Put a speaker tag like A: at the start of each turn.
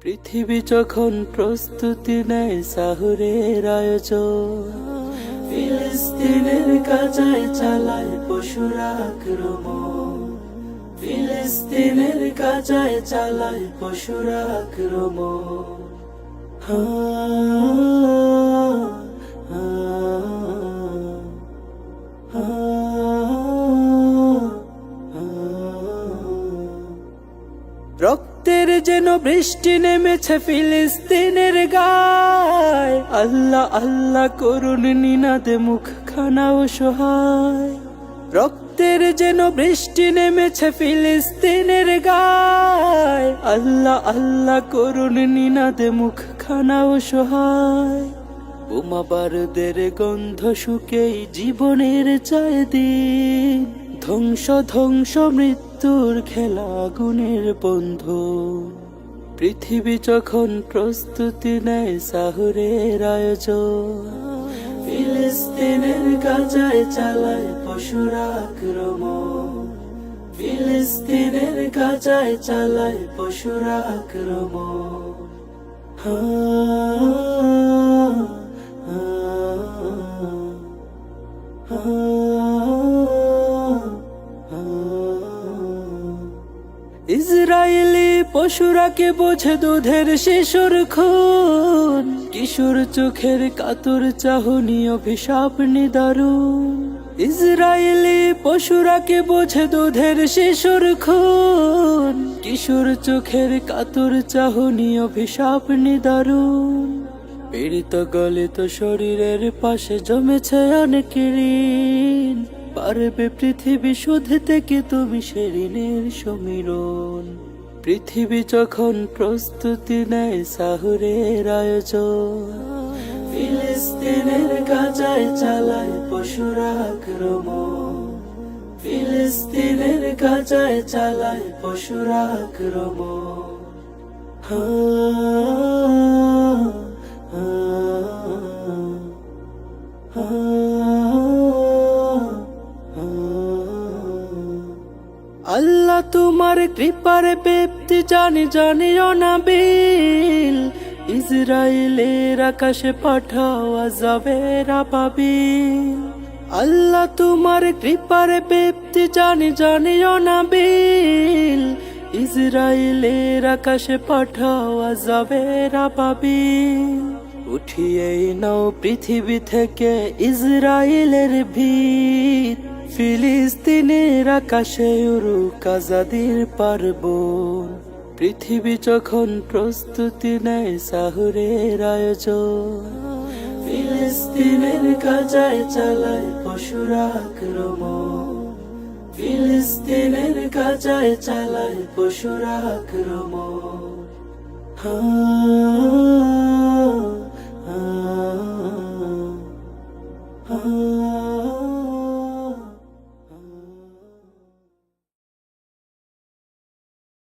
A: পৃথিবী যখন প্রস্তুতি নেয় সাহুরের আয়োজন, ফিলিস্তিনের গাজায় চালায় পশুরা আক্রমণ। ফিলিস্তিনের গাজায় চালায় পশুরা আক্রমণ। রক্তের যেন বৃষ্টি নেমেছে ফিলিস্তিনের গায়। আল্লাহ আল্লাহ করুন নিনাদে মুখখানা অসহায়। রক্তের যেন বৃষ্টি নেমেছে ফিলিস্তিনের গায়। আল্লাহ আল্লাহ করুন নিনাদে মুখখানা অসহায়। বোমা বারুদের গন্ধ শুকেই জীবনের চায় দিন। ধ্বংস ধ্বংস মৃত্যুর খেলা আগুনের বন্ধু। পৃথিবী যখন প্রস্তুতি নেয় সাহুরের আয়োজন, ফিলিস্তিনের গাজায় চালায় পশুরা আক্রমণ। ফিলিস্তিনের গাজায় চালায় পশুরা আক্রমণ। ইসরায়েলি পশুরাকে বোঝে দুধের শিশুর খুন। কিশোর চোখের কাতর চাহনি অভিশাপ নিদারুণ। ইসরায়েলি পশুরাকে বোঝে দুধের শিশুর খুন। কিশোর চোখের কাতর চাহনি অভিশাপ নিদারুণ। পীড়িত গলিত শরীরের পাশে জমেছে অনেক ঋণ। পারবে পৃথিবী শুধু থেকে তুমি সে ঋণের সমীরণ। পৃথিবী যখন প্রস্তুতি নেয় সাহুরের আয়োজন, ফিলিস্তিনের গাজায় চালায় পশুরা আক্রমণ। ফিলিস্তিনের গাজায় চালায় পশুরা আক্রমণ। আল্লাহ তোমার কৃপার ব্যক্তি জানি জানিও না বিল। ইসরায়েলের আকাশে পাঠাও আযাবের আবাবিল। আল্লাহ তোমার কৃপার ব্যক্তি জানি জানিও না বিল। ইসরায়েলের আকাশে পাঠাও আযাবের আবাবিল। উঠিয়ে নাও পৃথিবী থেকে ইসরায়েলের ভিত। ফিলিস্তিনের আকাশে উড়ুক আজাদির পার্বণ। পৃথিবী যখন প্রস্তুতি নেয় সাহুরের আয়োজন, ফিলিস্তিনের গাজায় চালায় পশুরা আক্রমণ। ফিলিস্তিনের গাজায় চালায় পশুরা আক্রমণ।